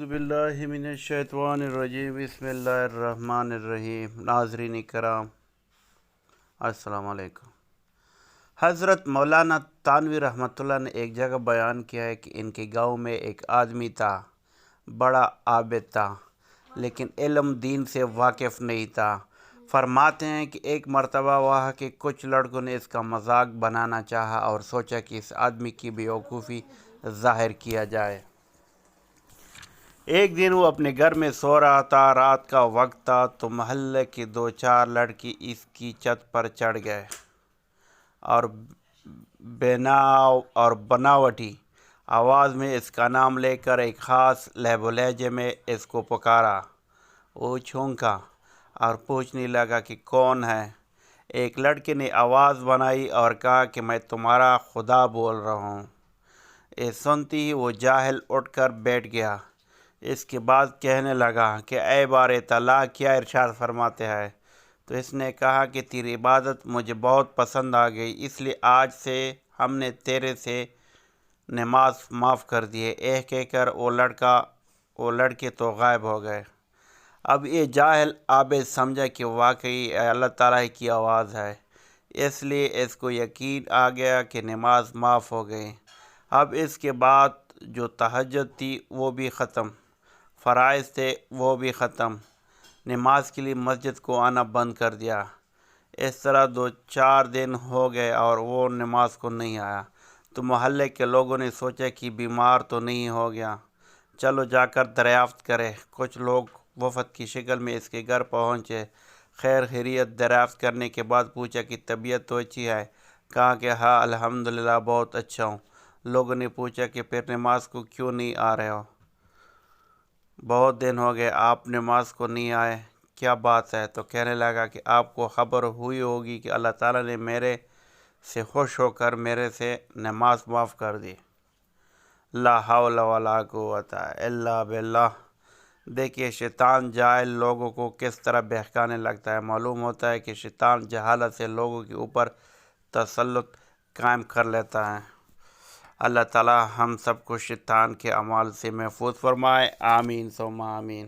बिल्लाहि मिनश्शैतानिर्रजीम बिस्मिल्लाहिर्रहमानिर्रहीम। नाज़रीन करम अस्सलाम वालेकुम। हज़रत मौलाना तानवी रहमतुल्लाह ने एक जगह बयान किया है कि इनके गांव में एक आदमी था, बड़ा आबिद था, लेकिन इल्म दीन से वाकिफ़ नहीं था। फरमाते हैं कि एक मर्तबा वहाँ के कुछ लड़कों ने इसका मजाक बनाना चाहा और सोचा कि इस आदमी की बेवकूफ़ी ज़ाहिर किया जाए। एक दिन वो अपने घर में सो रहा था, रात का वक्त था, तो मोहल्ले की दो चार लड़की इसकी छत पर चढ़ गए और बेनाव और बनावटी आवाज़ में इसका नाम लेकर एक ख़ास लहब लहजे में इसको पुकारा। वो छौंका और पूछने लगा कि कौन है। एक लड़के ने आवाज़ बनाई और कहा कि मैं तुम्हारा खुदा बोल रहा हूँ। ये सुनती ही वो जाहिल उठकर बैठ गया। इसके बाद कहने लगा कि ऐ बारे तआला, क्या इरशाद फरमाते हैं। तो इसने कहा कि तेरी इबादत मुझे बहुत पसंद आ गई, इसलिए आज से हमने तेरे से नमाज माफ़ कर दी है। कहकर वो लड़के तो गायब हो गए। अब ये जाहिल आबिद समझा कि वाकई अल्लाह ताला की आवाज़ है, इसलिए इसको यकीन आ गया कि नमाज माफ़ हो गई। अब इसके बाद जो तहज्जुद थी वो भी ख़त्म, फ़राइज़ थे वो भी ख़त्म, नमाज के लिए मस्जिद को आना बंद कर दिया। इस तरह 2-4 दिन हो गए और वो नमाज को नहीं आया। तो मोहल्ले के लोगों ने सोचा कि बीमार तो नहीं हो गया, चलो जाकर दरियाफ़्त करें। कुछ लोग वफ़द की शक्ल में इसके घर पहुँचे। खैर खैरियत दरियाफ़्त करने के बाद पूछा कि तबीयत तो अच्छी है। कहा कि हाँ अल्हम्दुलिल्लाह बहुत अच्छा हूँ। लोगों ने पूछा कि फिर नमाज को क्यों नहीं आ रहे हो, बहुत दिन हो गए आप नमाज को नहीं आए, क्या बात है। तो कहने लगा कि आपको ख़बर हुई होगी कि अल्लाह ताला ने मेरे से खुश होकर मेरे से नमाज माफ़ कर दी। ला हौला वला कुव्वता इल्ला बिल्लाह। देखिए शैतान जाहिल लोगों को किस तरह बहकाने लगता है। मालूम होता है कि शैतान जहालत से लोगों के ऊपर तसल्लुत कायम कर लेता है। अल्लाह ताला हम सबको शैतान के अमाल से महफूज फरमाए। आमीन सुम्मा आमीन।